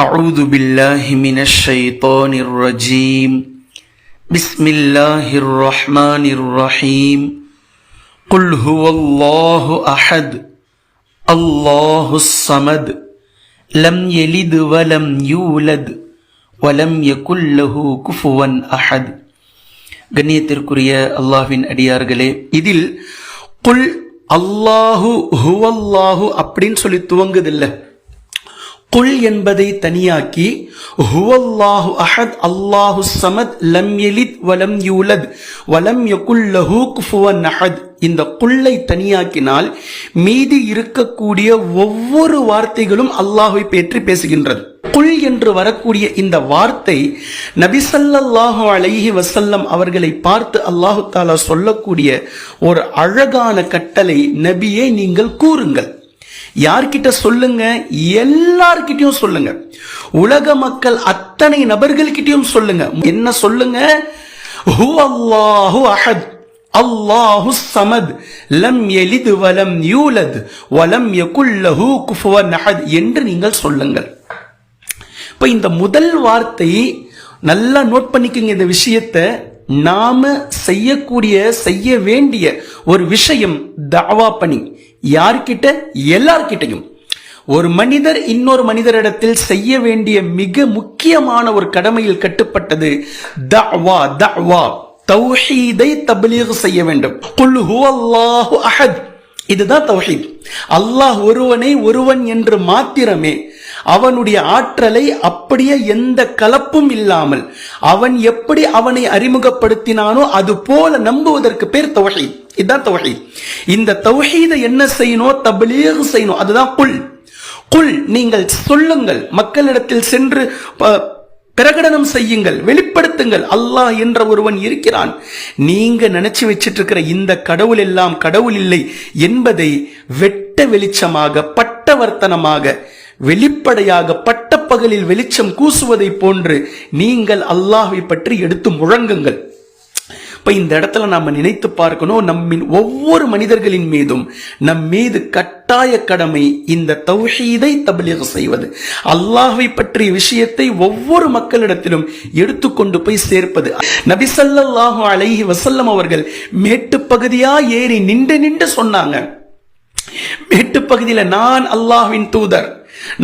أعوذ بالله من الشيطان الرجيم بسم الله الرحمن الرحيم قل هو الله أحد الله الصمد لم يلد ولم يولد ولم يكن له كفوا أحد. கண்ணியத்திற்குரிய அல்லாஹ்வின் அடியார்களே, இதில் குல் அல்லாஹு ஹுவல்லாஹு அப்படின்னு சொல்லி துவங்குதில்லை. குல் என்பதை தனியாக்கி ஹுவல்லாஹு அஹத் அல்லாஹு ஸமத் லம் யலித் வலம் யூலத் வலம் யகுல் லஹு குஃபுவன் அஹத், இந்த குல்லை தனியாக்கினால் மீதி இருக்கக்கூடிய ஒவ்வொரு வார்த்தைகளும் அல்லாஹ்வை பற்றி பேசுகின்றது. குல் என்று வரக்கூடிய இந்த வார்த்தை நபி ஸல்லல்லாஹு அலைஹி வஸல்லம் அவர்களை பார்த்து அல்லாஹு தஆலா சொல்லக்கூடிய ஒரு அழகான கட்டளை. நபியே, நீங்கள் கூறுங்கள். யார்கிட்ட சொல்லுங்க? எல்லார்கிட்டையும் சொல்லுங்க. உலக மக்கள் அத்தனை நபர்கள்கிட்டையும் சொல்லுங்க. என்ன சொல்லுங்க? ஹுவல்லாஹு அஹத் அல்லாஹு ஸமத் லம் யலித் வலம் யூலத் வலம் யகுல் லஹு குஃபுவன் அஹத் என்று நீங்கள் சொல்லுங்கள். இப்ப இந்த முதல் வார்த்தை நல்லா நோட் பண்ணிக்கங்க. இந்த விஷயத்தை நாம செய்ய வேண்டிய ஒரு விஷயம் தஅவா பணி. யார்கிட்ட? எல்லார்கிட்டையும். ஒரு மனிதர் இன்னொரு மனிதரிடத்தில் செய்ய வேண்டிய மிக முக்கியமான ஒரு கடமையில் கட்டுப்பட்டது தஅவா. தௌஹீதை தப்லீக் செய்ய வேண்டும். குல் ஹுவல்லாஹு அஹத், இதுதான் தௌஹீத். அல்லாஹ் ஒருவன் என்று மாத்திரமே அவனுடைய ஆற்றலை அப்படியே எந்த கலப்பும் இல்லாமல் அவன் எப்படி அவனை அறிமுகப்படுத்தினானோ அது போல நம்புவதற்கு பேர் தௌஹீத். இதுதான் தௌஹீத். இந்த தௌஹீதை என்ன செய்யணும்? தப்லீக் செய்யணும். அதுதான் குல். நீங்கள் சொல்லுங்கள், மக்களிடத்தில் சென்று பிரகடனம் செய்யுங்கள், வெளிப்படுத்துங்கள். அல்லாஹ் என்ற ஒருவன் இருக்கிறான். நீங்க நினைச்சு வச்சிட்டு இருக்கிற இந்த கடவுள் எல்லாம் கடவுள் இல்லை என்பதை வெட்ட வெளிச்சமாக, பட்டவர்த்தனமாக, வெளிப்படையாக பட்டப்பகலில் வெளிச்சம் கூசுவதை போன்று நீங்கள் அல்லாஹ்வை பற்றி எடுத்து முழங்குங்கள். இப்ப இந்த இடத்துல நாம நினைத்து பார்க்கணும், நம்மின் ஒவ்வொரு மனிதர்களின் மீதும் நம் மீது கட்டாய கடமை இந்த தௌஹீதை தப்லீக் செய்வது. அல்லாஹ்வை பற்றிய விஷயத்தை ஒவ்வொரு மக்களிடத்திலும் எடுத்துக்கொண்டு போய் சேர்ப்பது. நபி ஸல்லல்லாஹு அலைஹி வஸல்லம் அவர்கள் மேட்டு பகுதியா ஏறி நின்று சொன்னாங்க. மேட்டு பகுதியில, நான் அல்லாஹ்வின் தூதர்,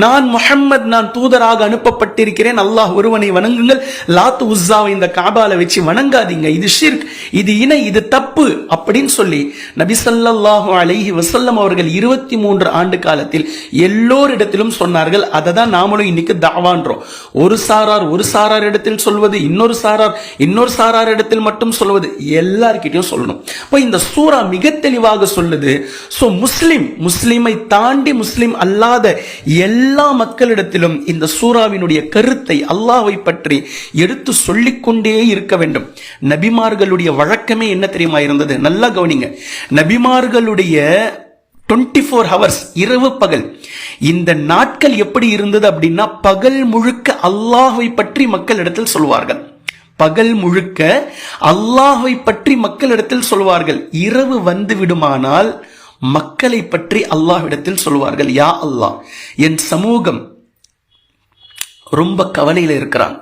நான் முஹம்மது, நான் தூதராக அனுப்பப்பட்டிருக்கிறேன். அல்லாஹ் ஒருவனை வணங்குங்கள். லாத் உஸ்ஸாவை இந்த காபால வச்சு வணங்காதீங்க, இது ஷிர்க், இது இணை, இது தப்பு அப்படின்னு சொல்லி நபி ஸல்லல்லாஹு அலைஹி வஸல்லம் அவர்கள் 23 ஆண்டு காலத்தில் எல்லோரிடத்திலும் சொன்னார்கள். அதை தான் நாமளும் இன்னைக்கு தாவான்றோம். ஒரு சாரார் இடத்தில் சொல்வது, இன்னொரு சாரார் இடத்தில் மட்டும் சொல்வது, எல்லார்கிட்டையும் சொல்லணும். இப்போ இந்த சூரா மிக தெளிவாக சொல்லுது. சோ முஸ்லிமை தாண்டி முஸ்லிம் அல்லாத எல்லா மக்களிடத்திலும் இந்த சூராவினுடைய கருத்தை, அல்லாஹ்வை பற்றி எடுத்து சொல்லிக்கொண்டே இருக்க வேண்டும். நபிமார்களுடைய வழக்கமே என்ன தெரியுமா இருந்தது? நல்லா கவனிங்க. நபிமார்களுடைய 24 hours, இரவு பகல், இந்த நாட்கள் எப்படி இருந்தது அப்படின்னா, பகல் முழுக்க அல்லாஹ்வை பற்றி மக்களிடத்தில் சொல்வார்கள். பகல் முழுக்க அல்லாஹ்வை பற்றி மக்களிடத்தில் சொல்வார்கள். இரவு வந்து விடுமானால் மக்களை பற்றி அல்லாஹ்விடத்தில் சொல்வார்கள். யா அல்லாஹ், என் சமூகம் ரொம்ப கவலையில இருக்கிறாங்க,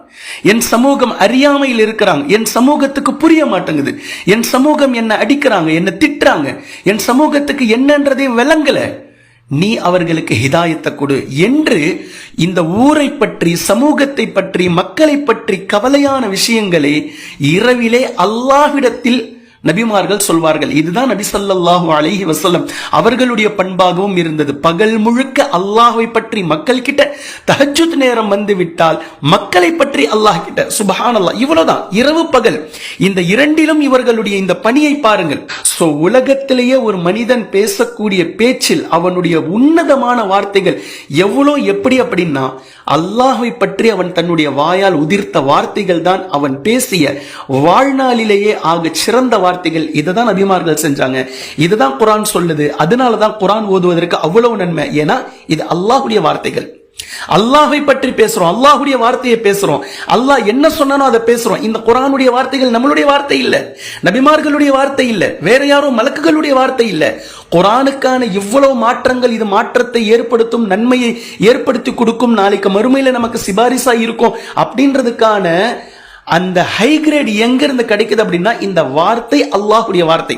என் சமூகம் அறியாமையில் இருக்கிறாங்க, என் சமூகத்துக்கு புரிய மாட்டேங்குது, என் சமூகம் என்ன அடிக்கிறாங்க, என்ன திட்டுறாங்க, என் சமூகத்துக்கு என்னன்றதே விளங்கல, நீ அவர்களுக்கு ஹிதாயத்தை கொடு என்று இந்த ஊரை பற்றி, சமூகத்தை பற்றி, மக்களை பற்றி கவலையான விஷயங்களை இரவிலே அல்லாஹ்விடத்தில் நபிமார்கள் சொல்வார்கள். இதுதான் நபி ஸல்லல்லாஹு அலைஹி வஸல்லம் அவர்களுடைய பண்பாகவும் இருந்தது. பகல் முழுக்க அல்லாஹ்வை பற்றி மக்கள் கிட்ட, தஹஜ்ஜுத் நேரம் வந்து விட்டால் மக்களை பற்றி அல்லாஹ் கிட்ட. சுப்ஹானல்லாஹ், இவ்வளவுதான். இரவு பகல் இந்த இரண்டிலும் இவர்களுடைய இந்த பணியை பாருங்கள். சோ உலகத்திலேயே ஒரு மனிதன் பேசக்கூடிய பேச்சில் அவனுடைய உன்னதமான வார்த்தைகள் எவ்வளோ, எப்படி அப்படின்னா, அல்லாஹ்வை பற்றி அவன் தன்னுடைய வாயால் உதிர்த்த வார்த்தைகள் தான் அவன் பேசிய வாழ்நாளிலேயே ஆக சிறந்த வார்த்தைகள். இதுதான் நபிமார்கள் செஞ்சாங்க. இதுதான் குர்ஆன் சொல்லுது. அதனாலதான் குர்ஆன் ஓதுவதற்கு அவ்வளவு நன்மை. ஏன்னா இது அல்லாஹ்வுடைய வார்த்தைகள். அல்லாஹ்வை பற்றி பேசுறோம், அல்லாஹ்வுடைய வார்த்தையை பேசுறோம், அல்லாஹ் என்ன சொன்னானோ அதை பேசுறோம். இந்த குர்ஆனுடைய வார்த்தைகள் நம்மளுடைய வார்த்தை இல்ல, நபிமார்களுடைய வார்த்தை இல்ல, வேற யாரோ மலக்குகளுடைய வார்த்தை இல்ல. குர்ஆனுக்கான இவ்வளவு மாற்றங்கள், இது மாற்றத்தை ஏற்படுத்தும், நன்மையை ஏற்படுத்தி கொடுக்கும், நாளைக்கு மறுமையில நமக்கு சிபாரிசா இருக்கும் அப்படின்றதுக்கான அந்த ஹை கிரேட் எங்க இருந்து கிடைக்குது அப்படின்னா இந்த வார்த்தை அல்லாஹ்வுடைய வார்த்தை.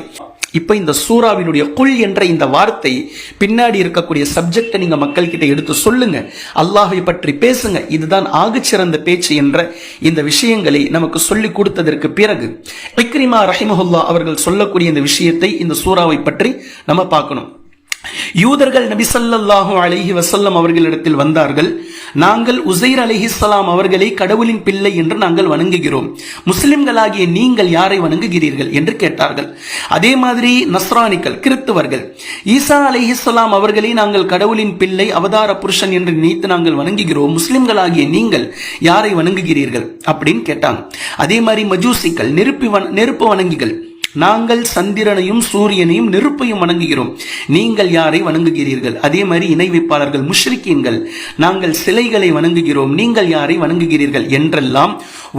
இப்ப இந்த சூராவினுடைய குல் என்ற இந்த வார்த்தை பின்னாடி இருக்கக்கூடிய சப்ஜெக்டை நீங்க மக்கள் கிட்ட எடுத்து சொல்லுங்க, அல்லாஹ்வை பற்றி பேசுங்க, இதுதான் ஆகச்சிறந்த பேச்சு என்ற இந்த விஷயங்களை நமக்கு சொல்லி கொடுத்ததற்கு பிறகு இக்ரிமா ரஹிமஹுல்லாஹ் அவர்கள் சொல்லக்கூடிய இந்த விஷயத்தை, இந்த சூராவை பற்றி நம்ம பார்க்கணும். யூதர்கள் நபி ஸல்லல்லாஹு அலைஹி வஸல்லம் அவர்களிடத்தில் வந்தார்கள். நாங்கள் உஸைர் அலைஹிஸ்ஸலாம் அவர்களை கடவுளின் பிள்ளை என்று நாங்கள் வணங்குகிறோம், முஸ்லிம்களாகிய நீங்கள் யாரை வணங்குகிறீர்கள் என்று கேட்டார்கள். அதே மாதிரி நஸ்ரானிகள், கிறிஸ்தவர்கள், ஈசா அலைஹிஸ்ஸலாம் அவர்களை நாங்கள் கடவுளின் பிள்ளை, அவதார புருஷன் என்று நினைத்து நாங்கள் வணங்குகிறோம், முஸ்லிம்களாகிய நீங்கள் யாரை வணங்குகிறீர்கள் அப்படின்னு கேட்டாங்க. அதே மாதிரி மஜூசிகள், நெருப்பு வணங்கிகள், நாங்கள் சந்திரனையும் சூரியனையும் நெருப்பையும் வணங்குகிறோம், நீங்கள் யாரை வணங்குகிறீர்கள்? அதே மாதிரி இணை வைப்பாளர்கள், முஷ்ரிக்கீன்கள், நாங்கள் சிலைகளை வணங்குகிறோம், நீங்கள் யாரை வணங்குகிறீர்கள் என்றெல்லாம்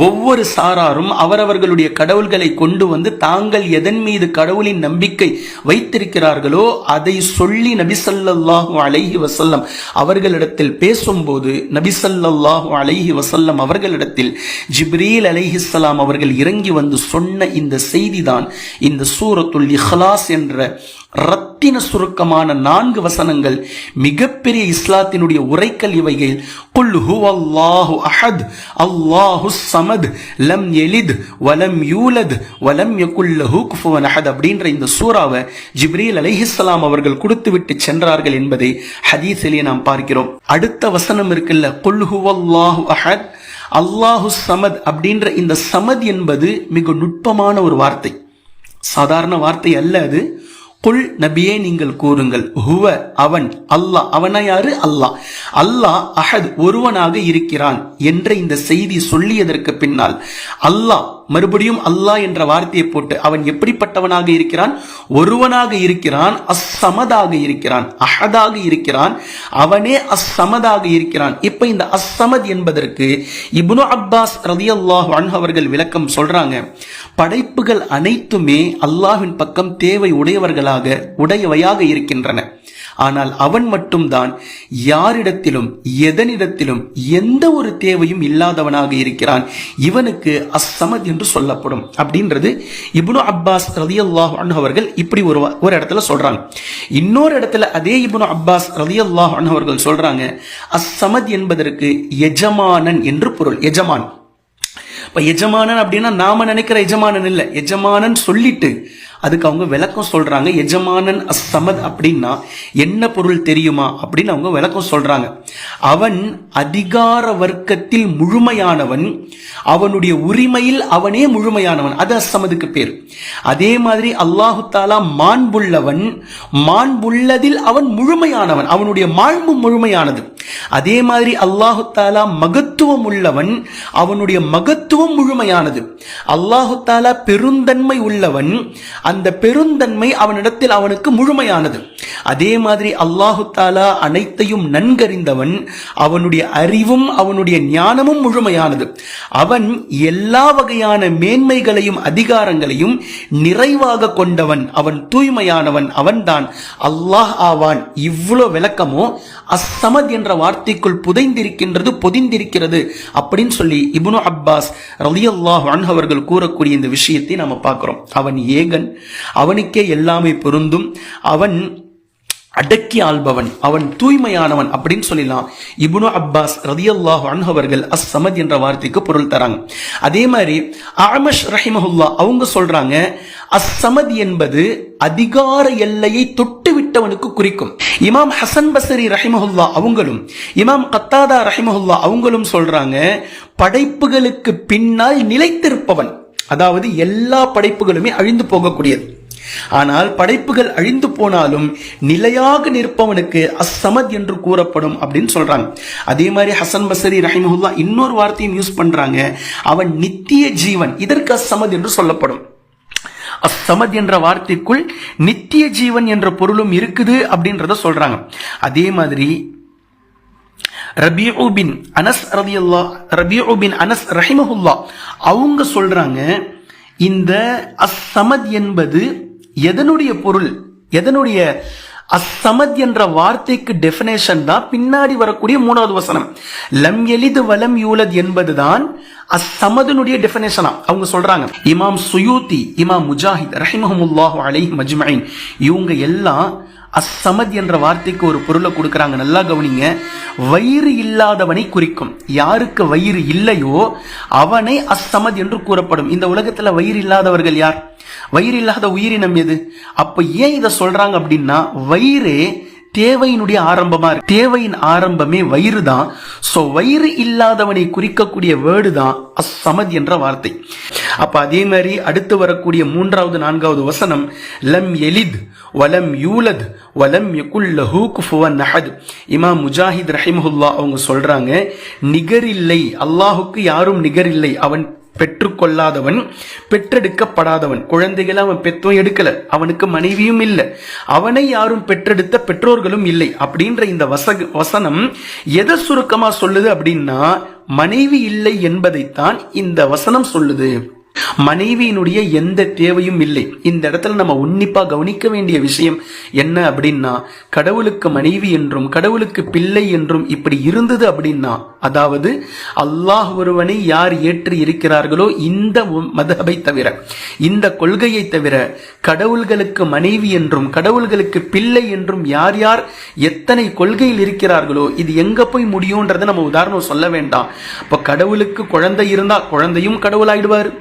ஒவ்வொரு சாராரும் அவரவர்களுடைய கடவுள்களை கொண்டு வந்து தாங்கள் எதன் மீது கடவுளின் நம்பிக்கை வைத்திருக்கிறார்களோ அதை சொல்லி நபி ஸல்லல்லாஹு அலைஹி வஸல்லம் அவர்களிடத்தில் பேசும்போது நபி ஸல்லல்லாஹு அலைஹி வஸல்லம் அவர்களிடத்தில் ஜிப்ரீல் அலைஹிஸ்ஸலாம் அவர்கள் இறங்கி வந்து சொன்ன இந்த செய்திதான் இந்த சூரத்துல் இஹ்லாஸ் என்ற ரத்தின சுருக்கமான 4 வசனங்கள். மிகப்பெரிய இஸ்லாத்தினுடைய உரைக்கல் இவைகள். குல் ஹுவல்லாஹு அஹத் அல்லாஹுஸ் ஸமத் லம் யலித் வலம் யூலத் வலம் யகுல் லஹு குஃபுவன் அஹத் அப்படின்ற இந்த சூராவை ஜிப்ரீல் அலைஹிஸ்ஸலாம் அவர்கள் கொடுத்துவிட்டு சென்றார்கள் என்பதை ஹதீஸிலே நாம் பார்க்கிறோம். அடுத்த வசனம் இருக்குல்ல, குல் ஹுவல்லாஹு அஹத் அல்லாஹுஸ் ஸமத் அப்படின்ற இந்த சமத் என்பது மிக நுட்பமான ஒரு வார்த்தை, சாதாரண வார்த்தை அல்ல அது. குல் நபியே நீங்கள் கூறுங்கள், ஹுவ அவன், அல்லாஹ், அவனா யாரு? அல்லாஹ். அல்லாஹ் அஹத் ஒருவனாக இருக்கிறான் என்ற இந்த செய்தி சொல்லியதற்கு பின்னால் அல்லாஹ் மறுபடியும் அல்லாஹ் என்ற வார்த்தையை போட்டு அவன் எப்படிப்பட்டவனாக இருக்கிறான்? ஒருவனாக இருக்கிறான், அஸ்ஸமதாக இருக்கிறான், அஹதாக இருக்கிறான், அவனே அஸ்ஸமதாக இருக்கிறான். இப்ப இந்த அஸ்ஸமத் என்பதற்கு இப்னு அப்பாஸ் ரலியல்லாஹு அன்ஹு அவர்கள் விளக்கம் சொல்றாங்க. படைப்புகள் அனைத்துமே அல்லாஹ்வின் பக்கம் தேவை உடையவையாக இருக்கின்றன. ஆனால் அவன் மட்டும்தான் யாரிடத்திலும் எதனிடத்திலும் எந்த ஒரு தேவையும் இல்லாதவனாக இருக்கிறான். இவனுக்கு அஸ்ஸமத் என்று சொல்லப்படும் அப்படின்றது இப்னு அப்பாஸ் ரலியல்லாஹு அன்ஹு அவர்கள் இப்படி ஒரு இடத்துல சொல்றாங்க. இன்னொரு இடத்துல அதே இப்னு அப்பாஸ் ரலியல்லாஹு அன்ஹு அவர்கள் சொல்றாங்க, அஸ்ஸமத் என்பதற்கு எஜமானன் என்று பொருள். எஜமான், இப்ப எஜமானன் அப்படின்னா நாம நினைக்கிற எஜமானன் இல்ல, எஜமானன் சொல்லிட்டு அதுக்கு அவங்க விளக்கம் சொல்றாங்க. எஜமானன் அஸ்ஸமத் அப்படின்னா என்ன பொருள் தெரியுமா அப்படின்னு அவங்க விளக்கம் சொல்றாங்க. அவன் அதிகார வர்க்கத்தில் முழுமையானவன், அவனுடைய உரிமையில் அவனே முழுமையானவன், அது அஸ்ஸமதுக்கு பேர். அதே மாதிரி அல்லாஹு தாலா மாண்புள்ளவன், மாண்புள்ளதில் அவன் முழுமையானவன், அவனுடைய மாண்பு முழுமையானது. அதே மாதிரி அல்லாஹு தாலா மகத்துவம் உள்ளவன், அவனுடைய மகத்துவம் முழுமையானது. அல்லாஹு தாலா பெருந்தன்மை உள்ளவன், அந்த பெருந்தன்மை அவனிடத்தில் அவனுக்கு முழுமையானது. அதே மாதிரி அல்லாஹு தாலா அனைத்தையும் நன்கறிந்தவன், அவனுடைய அறிவும் அவனுடைய ஞானமும் முழுமையானது. அவன் எல்லா வகையான மேன்மைகளையும் அதிகாரங்களையும் நிறைவாக கொண்டவன், அவன் தூய்மையானவன், அவன்தான் அல்லாஹ் ஆவான். இவ்வளவு விளக்கமோ அஸ்ஸமத் என்ற வார்த்தைக்குள் பொதிந்திருக்கிறது அப்படின்னு சொல்லி இப்னு அப்பாஸ் ரலியல்லாஹு அன்ஹு அவர்கள் கூறக்கூடிய இந்த விஷயத்தை நாம பார்க்கிறோம். அவன் ஏகன், அவனுக்கே எல்லாமே பொருந்தும், அவன் அடக்கி ஆள்பவன், அவன் தூய்மையானவன் அப்படின்னு சொல்லலாம். இப்னு அப்பாஸ் ரலியல்லாஹு அன்ஹு அவர்கள் அஸ்ஸமத் என்ற வார்த்தைக்கு பொருள் தராங்க. அதே மாதிரி அஅமஷ் ரஹிமஹுல்லாஹ் அவங்க சொல்றாங்க, அஸ்ஸமத் என்பது அதிகார எல்லையை தொட்டு விட்டவனுக்கு குறிக்கும். இமாம் ஹசன் பஸ்ரி ரஹிமஹுல்லாஹ் அவங்களும் இமாம் கத்தாதா ரஹிமஹுல்லாஹ் அவங்களும் சொல்றாங்க, படைப்புகளுக்கு பின்னால் நிலைத்திருப்பவன், அதாவது எல்லா படைப்புகளுமே அழிந்து போகக்கூடியது, ஆனால் படைப்புகள் அழிந்து போனாலும் நிலையாக நிற்பவனுக்கு அஸ்ஸமத் என்று கூறப்படும் அப்படின்னு சொல்றாங்க. அதே மாதிரி ஹசன் பஸ்ரி ரஹிமஹுல்லாஹ் இன்னொரு வார்த்தையும் யூஸ் பண்றாங்க, அவன் நித்திய ஜீவன், இதற்கு அஸ்ஸமத் என்று சொல்லப்படும். அஸ்ஸமத் என்ற வார்த்தைக்குள் நித்திய ஜீவன் என்ற பொருளும் இருக்குது அப்படின்றத சொல்றாங்க. அதே மாதிரி ரபிஉ பின் அனஸ் ரஹிமஹுல்லாஹ் அவங்க சொல்றாங்க, இந்த அஸ்ஸமத் என்பது எதனுடைய பொருள், எதனுடைய அஸ்ஸமத் என்ற வார்த்தைக்கு டெஃபினேஷன் தான் பின்னாடி வரக்கூடிய 3வது வசனம். லம் யலித் வலம் யூலத் என்பதுதான் அஸ்ஸமதுனுடைய டெஃபினேஷனா அவங்க சொல்றாங்க. இமாம் சுயூத்தி, இமாம் முஜாஹித் ரஹிமஹுல்லாஹு அலைஹிம் அஜ்மஈன் இவங்க எல்லாம் அஸ்ஸமத் என்ற வார்த்தைக்கு ஒரு பொருளை கொடுக்கறாங்க. நல்லா கவனிங்க. வயிறு இல்லாதவனை குறிக்கும். யாருக்கு வயிறு இல்லையோ அவனை அஸ்ஸமத் என்று கூறப்படும். இந்த உலகத்துல வயிறு இல்லாதவர்கள் யார்? வயிறு இல்லாத உயிரினம் எது? அப்ப ஏன் இதை சொல்றாங்க அப்படின்னா, வயிறே தேவையினுடைய ஆரம்பமா இருக்கு. தேவையின் ஆரம்பமே வயிறு தான். சோ வயிறு இல்லாதவனை குறிக்கக்கூடிய வேர்டு தான் அஸ்ஸமத் என்ற வார்த்தை. அப்ப அதே மாதிரி அடுத்து வரக்கூடிய 3வது 4வது வசனம், லம் யலித் வலம் யூலத் வலம் யகுல் லஹு குஃபுவன் அஹத். இமாம் முஜாஹித் ரஹிமஹுல்லாஹ் அவங்க சொல்றாங்க, நிகர் இல்லை, அல்லாஹுக்கு யாரும் நிகர் இல்லை. அவன் பெற்றுக்கொள்ளாதவன், பெற்றெடுக்கப்படாதவன். குழந்தைகளை அவன் பெற்றும் எடுக்கல, அவனுக்கு மனைவியும் இல்லை, அவனை யாரும் பெற்றெடுத்த பெற்றோர்களும் இல்லை அப்படின்ற இந்த வசனம் எதை சுருக்கமா சொல்லுது அப்படின்னா, மனைவி இல்லை என்பதைத்தான் இந்த வசனம் சொல்லுது. மனைவியினுடைய எந்த தேவையும் இல்லை. இந்த இடத்துல நம்ம உன்னிப்பா கவனிக்க வேண்டிய விஷயம் என்ன அப்படின்னா, கடவுளுக்கு மனைவி என்றும் கடவுளுக்கு பிள்ளை என்றும் இப்படி இருந்தது அப்படின்னா, அதாவது அல்லாஹ் ஒருவனை யார் ஏற்று இருக்கிறார்களோ இந்த மதஹபை தவிர, இந்த கொள்கையை தவிர, கடவுள்களுக்கு மனைவி என்றும் கடவுள்களுக்கு பிள்ளை என்றும் யார் யார் எத்தனை கொள்கையில் இருக்கிறார்களோ இது எங்க போய் முடியும்ன்றதை நம்ம உதாரணம் சொல்ல வேண்டாம். இப்ப கடவுளுக்கு குழந்தை இருந்தால் குழந்தையும் கடவுளாயிடுவார்,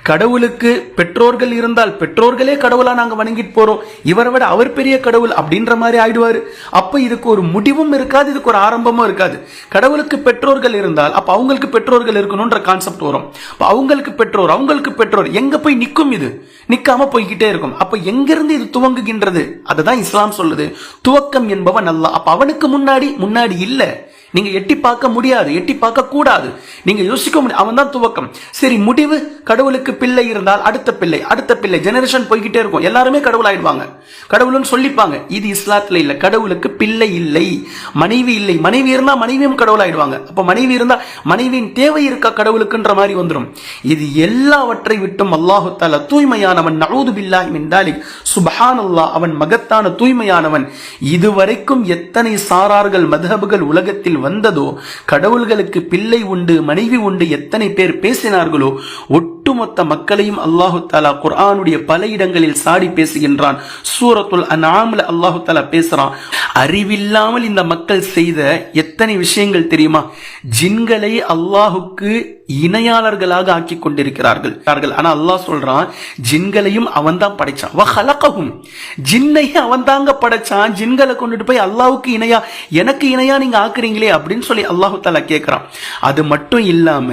கடவுளுக்கு பெற்றோர்கள் இருந்தால் பெற்றோர்களே கடவுளா நாங்க வணங்கிட்டு போறோம், இவரை விட அவர் பெரிய கடவுள் அப்படின்ற மாதிரி ஆயிடுவாரு. அப்ப இதுக்கு ஒரு முடிவும் இருக்காது, இதுக்கு ஒரு ஆரம்பமும் இருக்காது. கடவுளுக்கு பெற்றோர்கள் இருந்தால் அப்ப அவங்களுக்கு பெற்றோர்கள் இருக்கணும்ன்ற கான்செப்ட் வரும். அவங்களுக்கு பெற்றோர் எங்க போய் நிற்கும்? இது நிக்காம போய்கிட்டே இருக்கும். அப்ப எங்கிருந்து இது துவங்குகின்றது? அதுதான் இஸ்லாம் சொல்லுது, துவக்கம் என்பவன் அல்லாஹ். அப்ப அவனுக்கு முன்னாடி இல்ல, நீங்க எட்டி பார்க்க முடியாது, எட்டி பார்க்க கூடாது, நீங்க யோசிக்க முடியாது. அவன் தான் துவக்கம். சரி, முடிவு கடவுளுக்கு பிள்ளை இருந்தால் அடுத்த பிள்ளை ஜெனரேஷன் போய்கிட்டே இருக்கும். எல்லாருமே கடவுள் ஆயிடுவாங்க, கடவுள்னு சொல்லிப்பாங்க. இது இஸ்லாத்துல இல்ல. கடவுளுக்கு பிள்ளை இல்லை, மனைவி இல்லை. மனைவி இருந்தா மனைவியும் கடவுள் ஆயிடுவாங்க. அப்ப மனைவி இருந்தா மனைவியின் தேவை இருக்கா கடவுளுக்குன்ற மாதிரி வந்துடும். இது எல்லாவற்றை விட்டும் அல்லாஹு தஆலா தூய்மையானவன். நஊது பில்லாஹி மின் தாலிக். சுப்ஹானல்லாஹ், அவன் மகத்தான தூய்மையானவன். இதுவரைக்கும் எத்தனை சாரார்கள் மத்ஹபுகள் உலகத்தில் வந்ததோ, கடவுள்களுக்கு பிள்ளை உண்டு மனைவி உண்டு எத்தனை பேர் பேசினார்களோ, ஒட்டுமொத்த மக்களையும் அல்லாஹு தஆலா குர்ஆனுடைய பல இடங்களில் சாடி பேசுகின்றான். சூரத்துல் அன்ஆம்ல அல்லாஹு தஆலா பேசுறான். அறிவில்லாமல் இந்த மக்கள் செய்த எத்தனை விஷயங்கள் தெரியுமா? ஜின்களை அல்லாஹுக்கு இணையாளர்களாக ஆக்கி கொண்டிருக்கிறார்கள். ஆனா அல்லாஹ் சொல்றான், ஜின்களையும் அவன் தான் படைச்சான். வஹலகஹும், ஜின்னையும் அவன் தாங்க படைச்சான். ஜின்களை கொண்டுட்டு போய் அல்லாஹுக்கு இணையா, எனக்கு இணையா நீங்க ஆக்குறீங்களே அப்படின்னு சொல்லி அல்லாஹு தஆலா கேட்கிறான். அது மட்டும் இல்லாம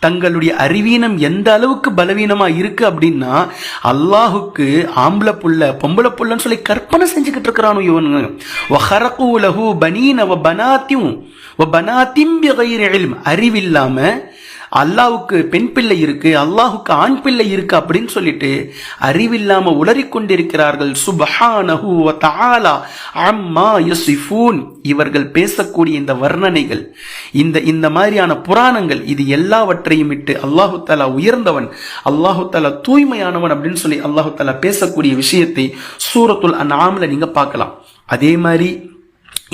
தங்களுடைய அறிவீனம் எந்த அளவுக்கு பலவீனமா இருக்கு அப்படின்னா, அல்லாஹுக்கு ஆம்பளை புள்ள பொம்பளை புள்ளன்னு சொல்லி கற்பனை செஞ்சுக்கிட்டு இருக்கிறானு இவனுங்க. வஹரகு லஹு பனீன வ பனாத்தியும் வ பனாத்திம் பிகைரி இல்ம், அறிவில்லாம அல்லாஹ்வுக்கு பெண் பிள்ளை இருக்கு, அல்லாஹுக்கு ஆண் பிள்ளை இருக்கு அப்படின்னு சொல்லிட்டு அறிவில்லாம உளறிக்கொண்டிருக்கிறார்கள். சுப்ஹானஹு வ தஆலா அம்மா யசிஃபூன். இவர்கள் பேசக்கூடிய இந்த வர்ணனைகள், இந்த மாதிரியான புராணங்கள், இது எல்லாவற்றையும் விட்டு அல்லாஹு தஆலா உயர்ந்தவன், அல்லாஹு தஆலா தூய்மையானவன் அப்படின்னு சொல்லி அல்லாஹு தஆலா பேசக்கூடிய விஷயத்தை சூரத்துல் அன்ஆம்ல நீங்க பார்க்கலாம். அதே மாதிரி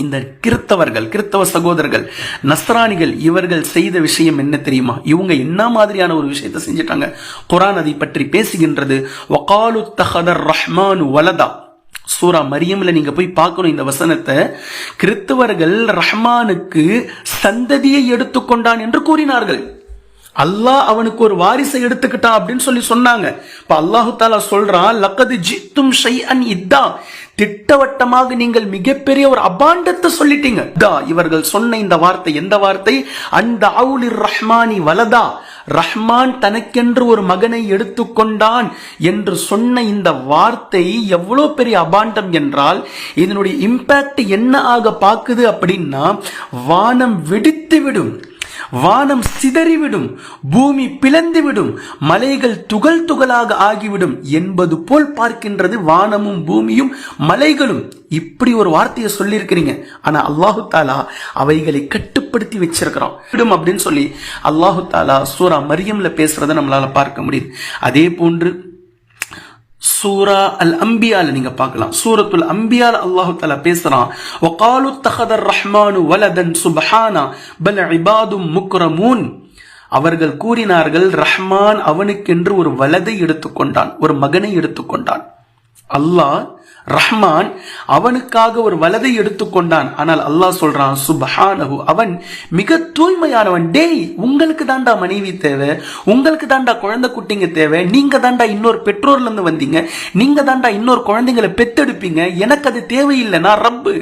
இந்த கிறித்தவ சகோதரர்கள், நஸ்ரானிகள், இவர்கள் செய்த விஷயம் என்ன தெரியுமா? இவங்க என்ன மாதிரியான ஒரு விஷயத்தை செஞ்சிட்டாங்க? குர்ஆன் அதை பற்றி பேசுகின்றது. வகாலு தஹதர் ரஹ்மானு வலதா. சூரா மரியம்ல நீங்க போய் பார்க்கணும் இந்த வசனத்தை. கிறித்தவர்கள் ரஹ்மானுக்கு சந்ததியை எடுத்துக்கொண்டான் என்று கூறினார்கள். அல்லாஹ் அவனுக்கு ஒரு வாரிசை எடுத்துக்கிட்டான் அப்படின்னு சொல்லி சொன்னாங்க. இப்ப அல்லாஹு தஆலா சொல்றான், லக்கது ஜித்தும் ஷைஅன் இதா, திட்டவட்டமாக நீங்கள் மிகப்பெரிய ஒரு அபாண்டத்தை சொல்லிட்டீங்க. இவர்கள் சொன்ன இந்த வார்த்தை எந்த வார்த்தை? அந்த அவுலிர் ரஹ்மானி வலதா, ரஹ்மான் தனக்கென்று ஒரு மகனை எடுத்துக்கொண்டான் என்று சொன்ன இந்த வார்த்தை எவ்வளவு பெரிய அபாண்டம் என்றால், இதனுடைய இம்பாக்ட் என்ன ஆக பாக்குது அப்படின்னா, வானம் வெடித்து விடும். வானம் சிதறிவிடும், பூமி பிளந்துவிடும், மலைகள் துகள் துகளாக ஆகிவிடும் என்பது போல் பார்க்கின்றது வானமும் பூமியும் மலைகளும். இப்படி ஒரு வார்த்தையை சொல்லி இருக்கிறீங்க. ஆனா அல்லாஹு தாலா அவைகளை கட்டுப்படுத்தி வச்சிருக்கிறான் அப்படின்னு சொல்லி அல்லாஹு தாலா சூரா மரியம்ல பேசுறதை நம்மளால பார்க்க முடியுது. அதே போன்று சூரா அல் அம்பியால நீங்க பார்க்கலாம். சூரத்துல் அம்பியால அல்லாஹு தஆலா பேசுறான், வகாலு தஹதர் ரஹ்மானு வலதன் சுப்ஹானா பல் இபாதும் முக்ரமூன். அவர்கள் கூறினார்கள், ரஹ்மான் அவனுக்கென்று ஒரு வலதை எடுத்துக்கொண்டான், ஒரு மகனை எடுத்துக்கொண்டான். அல்லாஹ் ரஹ்மான் அவனுக்காக ஒரு வலதை எடுத்துக்கொண்டான். ஆனால் அல்லாஹ் சொல்றான், சுப்ஹானஹு, அவன் மிக தூய்மையானவன். டேய், உங்களுக்கு தாண்டா மனைவி தேவை, உங்களுக்கு தாண்டா குழந்தை குட்டிங்க தேவை, நீங்க தாண்டா இன்னொரு பெற்றோர்ல இருந்து வந்தீங்க, நீங்க தாண்டா இன்னொரு குழந்தைங்களை பெத்தெடுப்பீங்க, எனக்கு அது தேவையில்லை. நான் ரப்பு,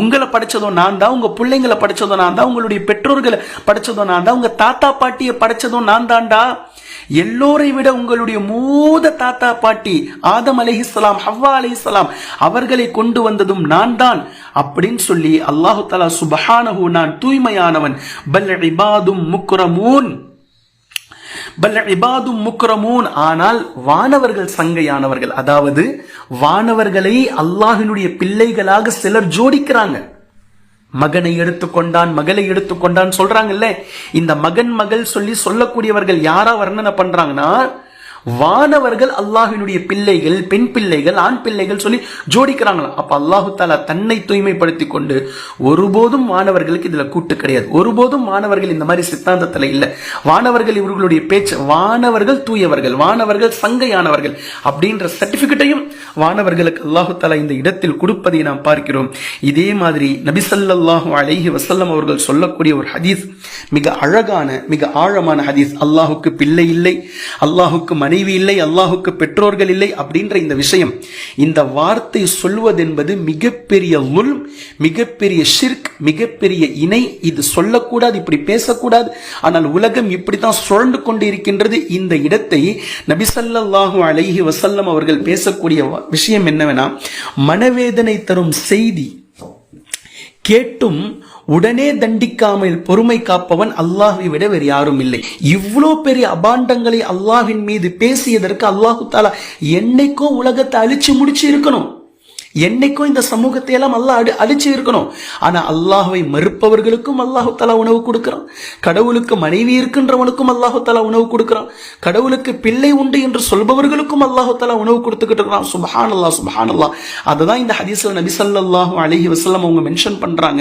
உங்களை படைச்சதும் நான் தான், உங்க பிள்ளைங்களை படைச்சதும் நான் தான், உங்களுடைய பெற்றோர்களை படைச்சதும் நான் தான், உங்க தாத்தா பாட்டியை படைச்சதும் நான் தாண்டா. எல்லோரை விட உங்களுடைய மூத தாத்தா பாட்டி ஆதம் அலைஹிஸ்ஸலாம், ஹவ்வா அலைஹிஸ்ஸலாம் அவர்களை கொண்டு வந்ததும் நான் தான் அப்படின்னு சொல்லி அல்லாஹு தஆலா சுப்ஹானஹு, நான் தூய்மையானவன். பல் இபாதும் முக்ரமூன், பல் இபாதும் முக்ரமூன். ஆனால் வானவர்கள் சங்கையானவர்கள். அதாவது வானவர்களை அல்லாஹ்வினுடைய பிள்ளைகளாக சிலர் ஜோடிக்கிறாங்க. மகனை எடுத்துக்கொண்டான், மகளை எடுத்துக்கொண்டான் சொல்றாங்கல்ல. இந்த மகன் மகள் சொல்லி சொல்லக்கூடியவர்கள் யாரா வர்ணனை பண்றாங்கன்னா, வானவர்கள் அல்லாஹ்வினுடைய பிள்ளைகள், பெண் பிள்ளைகள், ஆண் பிள்ளைகள் சொல்லி ஜோடிக்கிறாங்களா. அப்ப அல்லாஹு தஆலா தன்னை தூய்மைப்படுத்திக் கொண்டு ஒருபோதும் வானவர்களுக்கு இதுல கூட்டு கிடையாது. ஒருபோதும் வானவர்கள் இந்த மாதிரி சித்தாந்தத்துல இல்ல. வானவர்கள் இவர்களுடைய பேச்சு, வானவர்கள் தூயவர்கள், வானவர்கள் சங்கையானவர்கள் அப்படின்ற சர்டிபிகேட்டையும் வானவர்களுக்கு அல்லாஹு தஆலா இந்த இடத்தில் கொடுப்பதை நாம் பார்க்கிறோம். இதே மாதிரி நபி ஸல்லல்லாஹு அலைஹி வஸல்லம் அவர்கள் சொல்லக்கூடிய ஒரு ஹதீஸ், மிக அழகான, மிக ஆழமான ஹதீஸ். அல்லாஹுக்கு பிள்ளை இல்லை, அல்லாஹுக்கு மனைவி இல்லை, அல்லாஹுக்கு பெற்றோர்கள் இல்லை அப்படின்ற இந்த விஷயம், இந்த வார்த்தை சொல்வது என்பது மிகப்பெரிய லுல்ம், மிகப்பெரிய ஷிர்க், மிகப்பெரிய இணை. இது சொல்லக்கூடாது, இப்படி பேசக்கூடாது. ஆனால் உலகம் இப்படித்தான் சுழண்டு கொண்டு இருக்கின்றது. இந்த இடத்தை நபி ஸல்லல்லாஹு அலைஹி வஸல்லம் அவர்கள் பேசக்கூடிய விஷயம் என்னவெனா, மனவேதனை தரும் செய்தி கேட்டும் உடனே தண்டிக்காமல் பொறுமை காப்பவன் அல்லாஹ்வை விட வேறு யாரும் இல்லை. இவ்வளோ பெரிய அபாண்டங்களை அல்லாஹ்வின் மீது பேசியதற்கு அல்லாஹு தஆலா என்னைக்கோ உலகத்தை அழிச்சு முடிச்சு இருக்கணும், என்னைக்கும் இந்த சமூகத்தை எல்லாம் அல்லாஹ் அழிச்சு இருக்கணும். ஆனா அல்லாஹ்வை மறுப்பவர்களுக்கும் அல்லாஹு தஆலா உணவு கொடுக்கிறான். கடவுளுக்கு மனைவி இருக்கின்றவனுக்கும் அல்லாஹு தஆலா உணவு கொடுக்கிறான். கடவுளுக்கு பிள்ளை உண்டு என்று சொல்பவர்களுக்கும் அல்லாஹு தஆலா உணவு கொடுத்துக்கிட்டு இருக்கிறான். சுப்ஹானல்லாஹ், சுப்ஹானல்லாஹ். அதுதான் இந்த ஹதீஸ்ல நபி ஸல்லல்லாஹு அலைஹி வஸல்லம் அவங்க மென்ஷன் பண்றாங்க,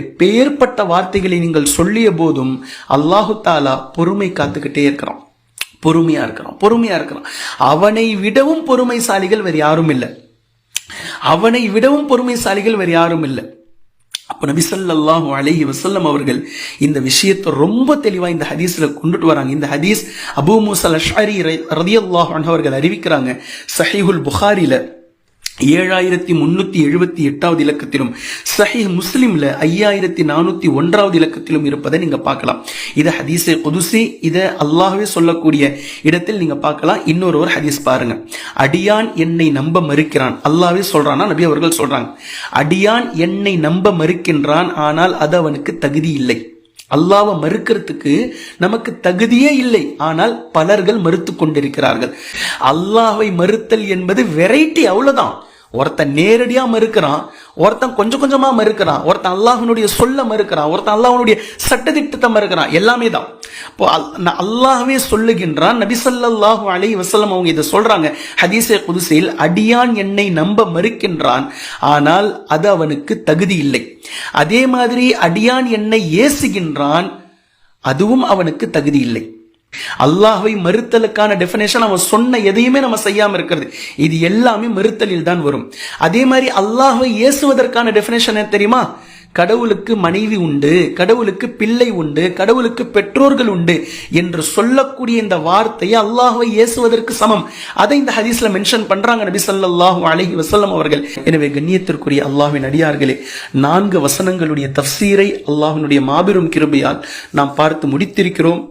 எப்பேற்பட்ட வார்த்தைகளை நீங்கள் சொல்லிய போதும் அல்லாஹு தஆலா பொறுமை காத்துக்கிட்டே இருக்கிறான், பொறுமையா இருக்கிறான், பொறுமையா இருக்கிறான். அவனை விடவும் பொறுமைசாலிகள் வேறு யாரும் இல்லை, அவனை விடவும் பொறுமைசாலிகள் வேறு யாரும் இல்லை. அப்ப நபி ஸல்லல்லாஹு அலைஹி வஸல்லம் அவர்கள் இந்த விஷயத்தை ரொம்ப தெளிவா இந்த ஹதீஸ்ல கொண்டுட்டு வராங்க. இந்த ஹதீஸ் அபூ மூஸா அல்-அஷ்அரி ரலியல்லாஹு அன்ஹு அவர்கள் அறிவிக்கிறாங்க. ஸஹீஹுல் புகாரில 7378வது இலக்கத்திலும், சஹீஹ் முஸ்லிம்ல 5401வது இலக்கத்திலும் இருப்பதை நீங்க பார்க்கலாம். இது ஹதீஸே குதுசி, இதை அல்லாஹ்வே சொல்லக்கூடிய இடத்தில் நீங்க பார்க்கலாம். இன்னொரு ஒரு ஹதீஸ் பாருங்க, அடியான் என்னை நம்ப மறுக்கிறான், அல்லாஹ்வே சொல்றானா, நபி அவர்கள் சொல்றாங்க, அடியான் என்னை நம்ப மறுக்கின்றான், ஆனால் அது அவனுக்கு தகுதி இல்லை. அல்லாஹ்வை மறுக்கிறதுக்கு நமக்கு தகுதியே இல்லை, ஆனால் பலர்கள் மறுத்து கொண்டிருக்கிறார்கள். அல்லாஹ்வை மறுத்தல் என்பது வெரைட்டி, அவ்வளவுதான். ஒருத்தன் நேரடியா மறுக்கிறான், ஒருத்தன் கொஞ்சம் கொஞ்சமா மறுக்கிறான், ஒருத்தன் அல்லாஹ்வுடைய சொல்ல மறுக்கிறான், ஒருத்தன் அல்லாஹ்வுடைய சட்டதிட்டத்தை மறுக்கிறான். எல்லாமே தான். இப்போ அல்லாஹ்வே சொல்லுகின்றான், நபி ஸல்லல்லாஹு அலைஹி வஸல்லம் அவங்க இதை சொல்றாங்க ஹதீஸே குதுஸில், அடியான் என்னை நம்ப மறுக்கின்றான், ஆனால் அது அவனுக்கு தகுதி இல்லை. அதே மாதிரி அடியான் என்னை ஏசுகின்றான், அதுவும் அவனுக்கு தகுதி இல்லை. அல்லாஹ்வை மறுத்தலுக்கான டெஃபினேஷன் அவன் சொன்ன எதையுமே நம்ம செய்யாம இருக்கிறது, இது எல்லாமே மறுத்தலில் தான் வரும். அதே மாதிரி அல்லாஹ்வை ஏசுவதற்கான டெஃபினேஷன் என்ன தெரியுமா? கடவுளுக்கு மனைவி உண்டு, கடவுளுக்கு பிள்ளை உண்டு, கடவுளுக்கு பெற்றோர்கள் உண்டு என்று சொல்லக்கூடிய இந்த வார்த்தையை அல்லாஹ்வை ஏசுவதற்கு சமம். அதை இந்த ஹதீஸ்ல மென்ஷன் பண்றாங்க நபி ஸல்லல்லாஹு அலைஹி வஸல்லம் அவர்கள். எனவே கண்ணியத்திற்குரிய அல்லாஹ்வின் அடியார்களே, 4 வசனங்களுடைய தஃப்சீரை அல்லாஹ்வினுடைய மாபெரும் கிருபையால் நாம் பார்த்து முடித்திருக்கிறோம்.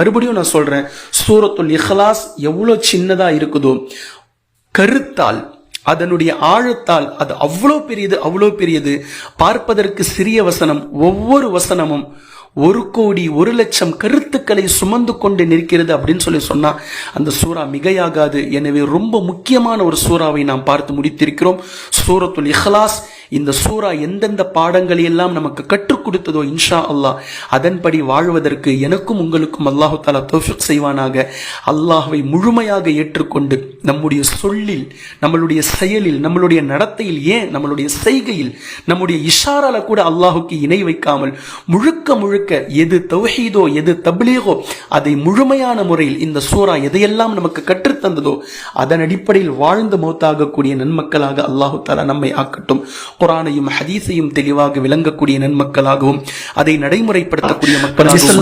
மறுபடியும் நான் சொல்றேன், சூரத்துல் இக்லாஸ் எவ்வளவு சின்னதா இருக்குதோ, கருத்தால், அதனுடைய ஆழத்தால் அது அவ்வளோ பெரியது, அவ்வளோ பெரியது. பார்ப்பதற்கு சிறிய வசனம், ஒவ்வொரு வசனமும் 1,00,00,000 கருத்துக்களை சுமந்து கொண்டு நிற்கிறது அப்படின்னு சொன்னா அந்த சூரா மிகையாகாது. எனவே ரொம்ப முக்கியமான ஒரு சூறாவை நாம் பார்த்து முடித்திருக்கிறோம், சூரத்துல் இஹ்லாஸ். இந்த சூரா எந்தெந்த பாடங்களை எல்லாம் நமக்கு கற்றுக் கொடுத்ததோ இன்ஷா அல்லாஹ் அதன்படி வாழ்வதற்கு எனக்கும் உங்களுக்கும் அல்லாஹு தஆலா தௌஃபீக் செய்வானாக. அல்லாஹ்வை முழுமையாக ஏற்றுக்கொண்டு நம்முடைய சொல்லில், நம்மளுடைய செயலில், நம்மளுடைய நடத்தையில், ஏன் நம்மளுடைய செய்கையில், நம்முடைய இஷாரால கூட அல்லாஹுக்கு இணை வைக்காமல் முழுக்க முழுக்க எது தௌஹீதோ எது தப்லீகோ அதை முழுமையான முறையில் இந்த சூரா எதையெல்லாம் நமக்கு கற்றுத்தந்ததோ அதன் அடிப்படையில் வாழ்ந்து மௌத்தாகக்கூடிய நன்மக்களாக அல்லாஹு தஆலா நம்மை ஆக்கட்டும். குர்ஆனையும் ஹதீஸையும் தெளிவாக விளங்கக்கூடிய நன்மக்களாகவும் அதை நடைமுறைப்படுத்தக்கூடிய மக்களாகவும்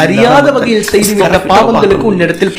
அறியாத வகையில் செய்து பாவங்களுக்கு உன்னிடத்தில்